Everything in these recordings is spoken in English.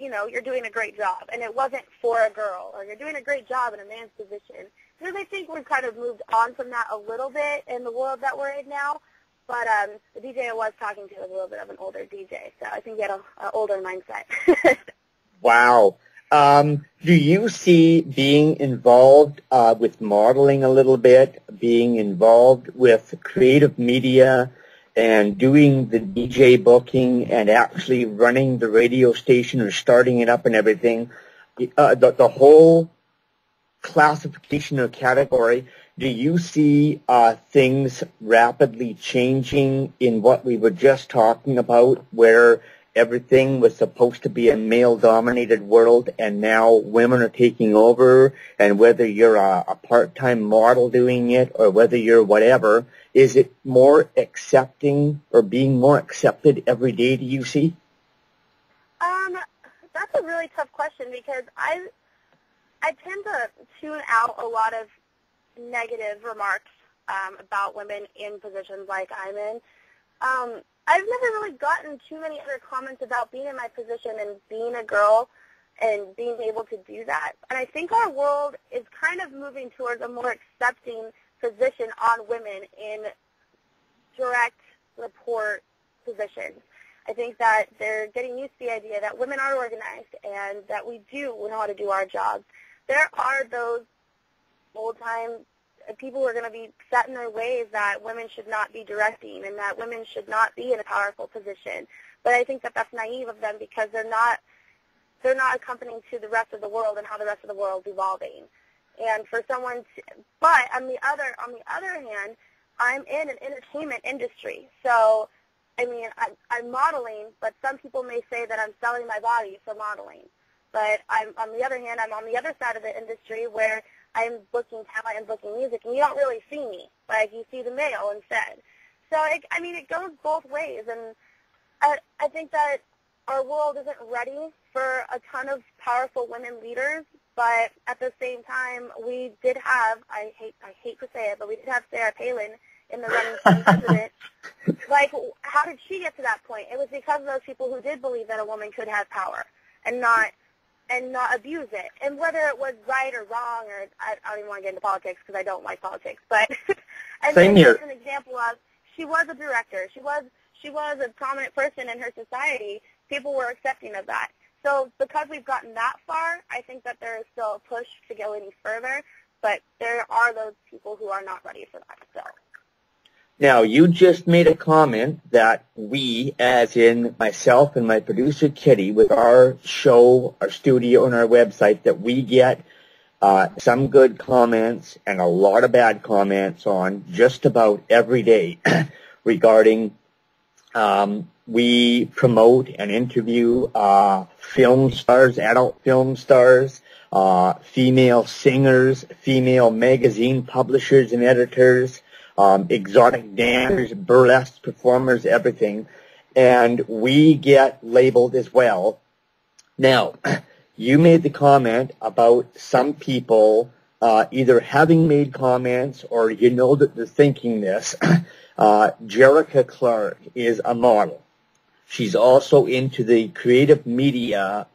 you're doing a great job, and it wasn't for a girl, or you're doing a great job in a man's position. Because I think we've kind of moved on from that a little bit in the world that we're in now. But the DJ I was talking to was a little bit of an older DJ, so I think he had an older mindset. Wow. Do you see being involved with modeling a little bit, being involved with creative media, and doing the DJ booking and actually running the radio station or starting it up and everything, the whole classification or category, do you see things rapidly changing in what we were just talking about, where everything was supposed to be a male-dominated world and now women are taking over, and whether you're a part-time model doing it or whether you're whatever, is it more accepting or being more accepted every day, do you see? That's a really tough question, because I tend to tune out a lot of negative remarks about women in positions like I'm in. I've never really gotten too many other comments about being in my position and being a girl and being able to do that. And I think our world is kind of moving towards a more accepting position on women in direct report positions. I think that they're getting used to the idea that women are organized and that we do know how to do our jobs. There are those old-time people who are going to be set in their ways that women should not be directing and that women should not be in a powerful position. But I think that that's naive of them, because they're not accompanying to the rest of the world and how the rest of the world is evolving. And for someone to, but on the other hand, I'm in an entertainment industry. So, I mean, I'm modeling, but some people may say that I'm selling my body for modeling. But on the other hand, I'm on the other side of the industry where I'm booking talent and booking music, and you don't really see me. Like, you see the male instead. So, it goes both ways. And I think that our world isn't ready for a ton of powerful women leaders, but at the same time, we did have, I hate to say it, but we did have Sarah Palin in the running for president. Like, how did she get to that point? It was because of those people who did believe that a woman could have power and not abuse it. And whether it was right or wrong, or I don't even want to get into politics because I don't like politics, but as an example of, she was a director. She was a prominent person in her society. People were accepting of that. So because we've gotten that far, I think that there is still a push to go any further, but there are those people who are not ready for that still. Now, you just made a comment that we, as in myself and my producer Kitty, with our show, our studio, and our website, that we get some good comments and a lot of bad comments on just about every day regarding we promote and interview film stars, adult film stars, female singers, female magazine publishers and editors, exotic dancers, burlesque performers, everything. And we get labeled as well. Now, you made the comment about some people either having made comments or you know that they're thinking this. Gerrica Clarke is a model. She's also into the creative media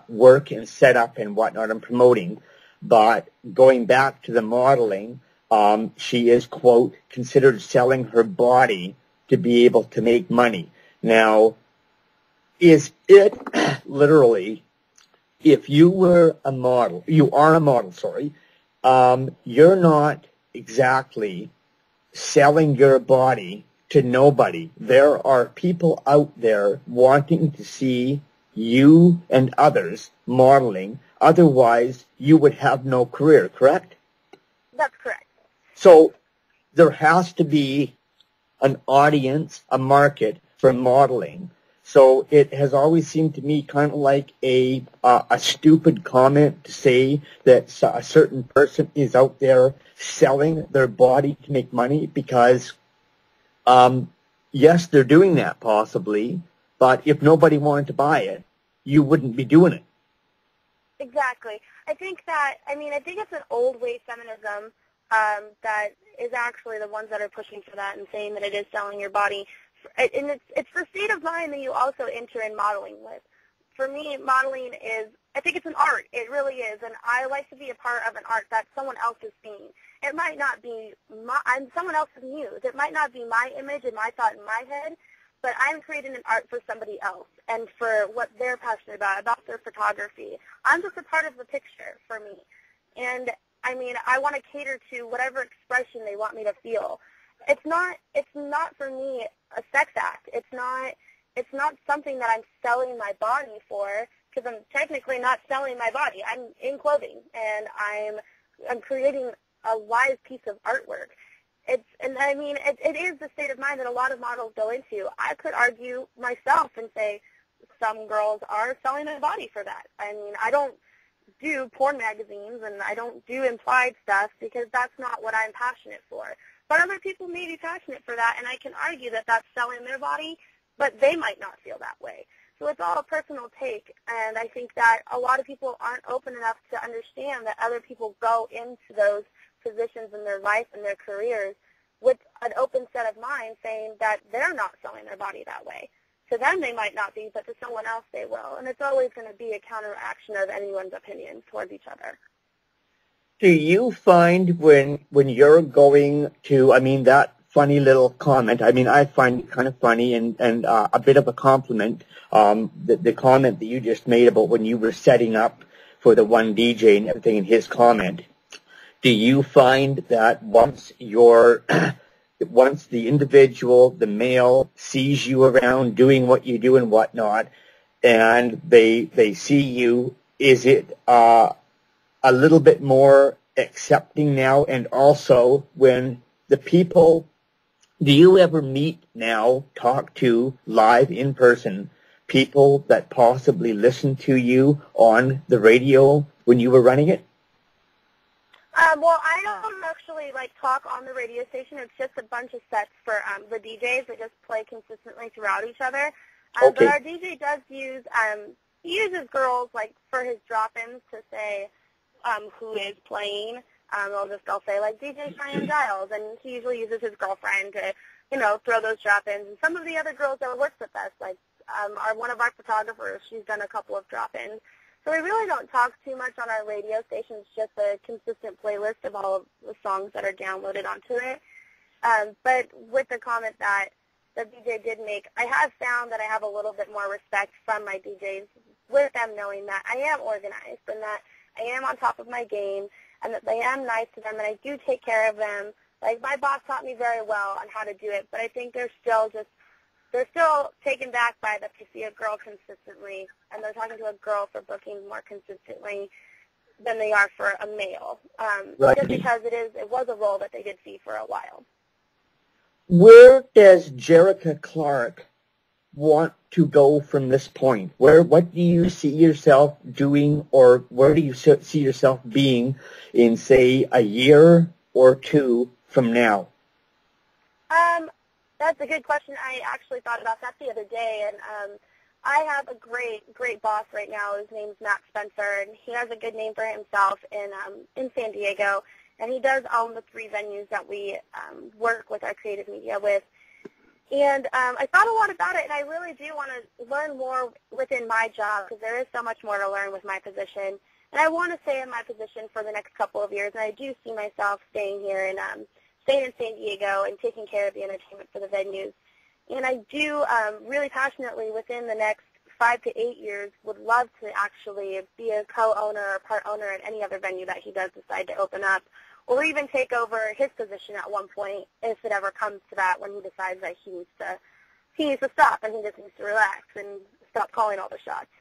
work and setup and whatnot and promoting. But going back to the modeling, she is, quote, considered selling her body to be able to make money. Now, is it literally, if you were a model, you are a model, sorry, you're not exactly selling your body to nobody. There are people out there wanting to see you and others modeling. Otherwise, you would have no career, correct? That's correct. So there has to be an audience, a market for modeling. So it has always seemed to me kind of like a stupid comment to say that a certain person is out there selling their body to make money because, yes, they're doing that possibly, but if nobody wanted to buy it, you wouldn't be doing it. Exactly. I think it's an old way feminism that is actually the ones that are pushing for that and saying that it is selling your body. And it's the state of mind that you also enter in modeling with. for me, modeling is, I think it's an art. It really is. And I like to be a part of an art that someone else is seeing. It might not be I'm someone else's muse. It might not be my image and my thought in my head, but I'm creating an art for somebody else and for what they're passionate about their photography. I'm just a part of the picture for me. And, I mean, I want to cater to whatever expression they want me to feel. It's not for me a sex act. It's not something that I'm selling my body for, because I'm technically not selling my body. I'm in clothing, and I'm creating a live piece of artwork. It is the state of mind that a lot of models go into. I could argue myself and say some girls are selling their body for that. I mean, I don't do porn magazines and I don't do implied stuff because that's not what I'm passionate for. But other people may be passionate for that, and I can argue that that's selling their body, but they might not feel that way. So it's all a personal take, and I think that a lot of people aren't open enough to understand that other people go into those positions in their life and their careers with an open set of mind, saying that they're not selling their body that way. To them they might not be, but to someone else they will. And it's always going to be a counteraction of anyone's opinion towards each other. Do you find when you're going to, I mean, that funny little comment, I mean, I find it kind of funny and a bit of a compliment, the comment that you just made about when you were setting up for the one DJ and everything in his comment. Do you find that once the individual, the male, sees you around doing what you do and whatnot, and they see you, is it a little bit more accepting now? And also, when the people, do you ever meet now, talk to live in person, people that possibly listen to you on the radio when you were running it? Well, I don't actually talk on the radio station. It's just a bunch of sets for the DJs that just play consistently throughout each other. Okay. But our DJ does use, he uses girls for his drop-ins to say who is playing. I'll say DJ Cheyenne Giles, and he usually uses his girlfriend to, throw those drop-ins. And some of the other girls that work with us, are one of our photographers. She's done a couple of drop-ins. So we really don't talk too much on our radio station. It's just a consistent playlist of all of the songs that are downloaded onto it. But with the comment that the DJ did make, I have found that I have a little bit more respect from my DJs with them knowing that I am organized and that I am on top of my game and that I am nice to them and I do take care of them. My boss taught me very well on how to do it, but I think they're still taken back by that they see a girl consistently, and they're talking to a girl for booking more consistently than they are for a male, Right. just because it was a role that they did see for a while. Where does Gerrica Clarke want to go from this point? What do you see yourself doing, or where do you see yourself being in, say, a year or two from now? That's a good question. I actually thought about that the other day, and I have a great boss right now. His name's Matt Spencer, and he has a good name for himself in San Diego, and he does own the 3 venues that we work with our creative media with. And I thought a lot about it, and I really do want to learn more within my job because there is so much more to learn with my position. And I want to stay in my position for the next couple of years, and I do see myself staying here and staying in San Diego and taking care of the entertainment for the venues. And I do really passionately within the next 5 to 8 years would love to actually be a co-owner or part owner at any other venue that he does decide to open up, or even take over his position at one point if it ever comes to that, when he decides that he needs to stop and he just needs to relax and stop calling all the shots.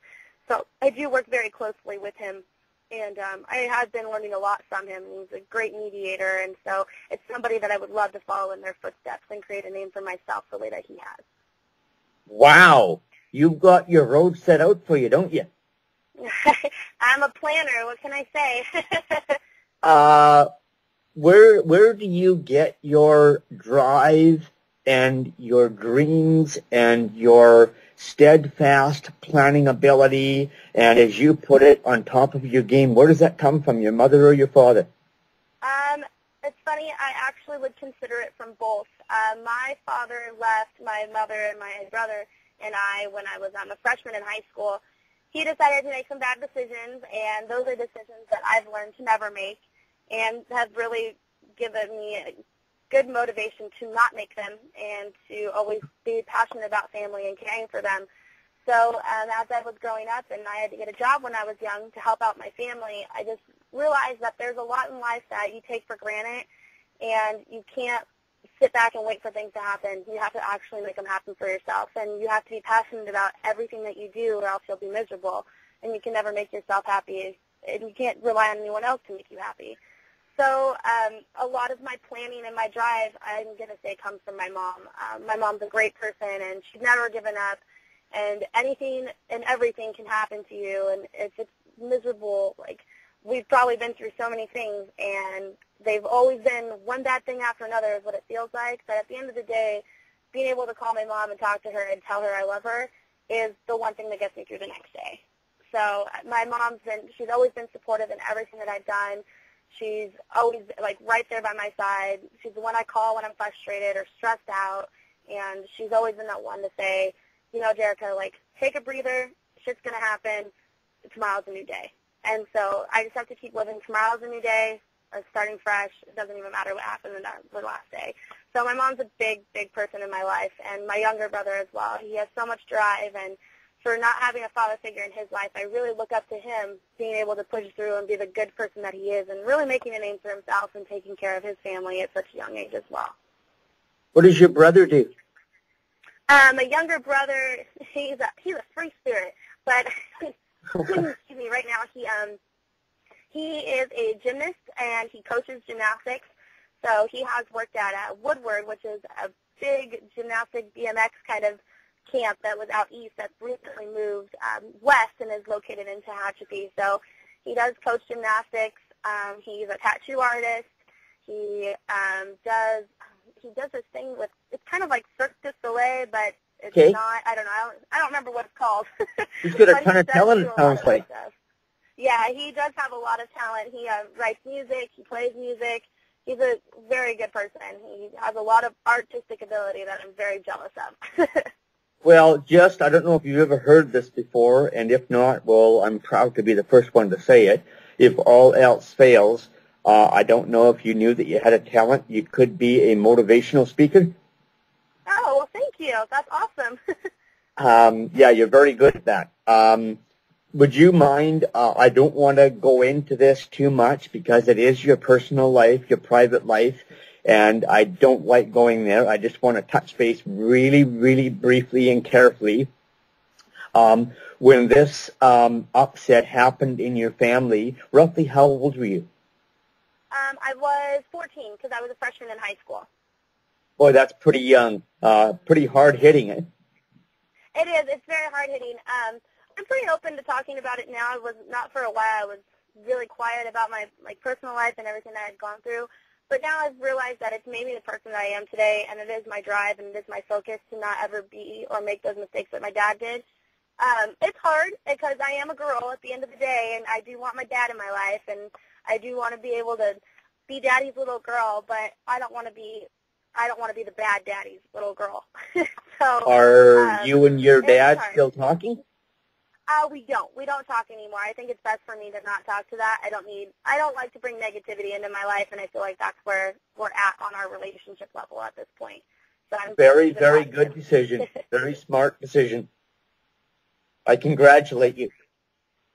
So I do work very closely with him. And I have been learning a lot from him. He's a great mediator, and so it's somebody that I would love to follow in their footsteps and create a name for myself the way that he has. Wow. You've got your road set out for you, don't you? I'm a planner. What can I say? Where do you get your drive and your dreams and your steadfast planning ability, and as you put it, on top of your game? Where does that come from, your mother or your father? It's funny, I actually would consider it from both. My father left my mother and my brother and I when I was a freshman in high school. he decided to make some bad decisions, and those are decisions that I've learned to never make and have really given me a good motivation to not make them and to always be passionate about family and caring for them. So as I was growing up and I had to get a job when I was young to help out my family, I just realized that there's a lot in life that you take for granted, and you can't sit back and wait for things to happen. You have to actually make them happen for yourself, and you have to be passionate about everything that you do, or else you'll be miserable, and you can never make yourself happy, and you can't rely on anyone else to make you happy. So a lot of my planning and my drive, I'm going to say, comes from my mom. My mom's a great person, and she's never given up, and anything and everything can happen to you, and if it's miserable, like, we've probably been through so many things, and they've always been one bad thing after another is what it feels like. But at the end of the day, being able to call my mom and talk to her and tell her I love her is the one thing that gets me through the next day. So my she's always been supportive in everything that I've done. She's always, like, right there by my side. She's the one I call when I'm frustrated or stressed out, and she's always been that one to say, you know, Gerrica, like, take a breather. Shit's going to happen. Tomorrow's a new day. And so I just have to keep living. Tomorrow's a new day, starting fresh. It doesn't even matter what happened in the last day. So my mom's a big, big person in my life, and my younger brother as well. He has so much drive, and for not having a father figure in his life, I really look up to him being able to push through and be the good person that he is, and really making a name for himself and taking care of his family at such a young age as well. What does your brother do? My younger brother, he's a free spirit, but excuse me, right now he is a gymnast and he coaches gymnastics. So he has worked at Woodward, which is a big gymnastic BMX kind of camp that was out east that's recently moved west and is located in Tehachapi. So he does coach gymnastics. He's a tattoo artist. He does this thing with, it's kind of like Cirque du Soleil, but it's not, I don't remember what it's called. He's got a ton of talent, it sounds like. Yeah, he does have a lot of talent. He writes music, he plays music. He's a very good person. He has a lot of artistic ability that I'm very jealous of. Well, I don't know if you've ever heard this before, and if not, well, I'm proud to be the first one to say it. If all else fails, I don't know if you knew that you had a talent. You could be a motivational speaker. Oh, well, thank you. That's awesome. Yeah, you're very good at that. Would you mind, I don't want to go into this too much because it is your personal life, your private life, and I don't like going there. I just want to touch base really, really briefly and carefully. When this upset happened in your family, roughly how old were you? I was 14 because I was a freshman in high school. Boy, that's pretty young. Pretty hard-hitting, eh? It is. It's very hard-hitting. I'm pretty open to talking about it now. I was not for a while. I was really quiet about my personal life and everything that I had gone through. But now I've realized that it's made me the person that I am today, and it is my drive and it is my focus to not ever be or make those mistakes that my dad did. It's hard because I am a girl at the end of the day, and I do want my dad in my life, and I do want to be able to be daddy's little girl, but I don't want to be the bad daddy's little girl. So are you and your dad still talking? We don't talk anymore. I think it's best for me to not talk to that. I don't like to bring negativity into my life, and I feel like that's where we're at on our relationship level at this point. So I'm very, very good decision. Very smart decision. I congratulate you.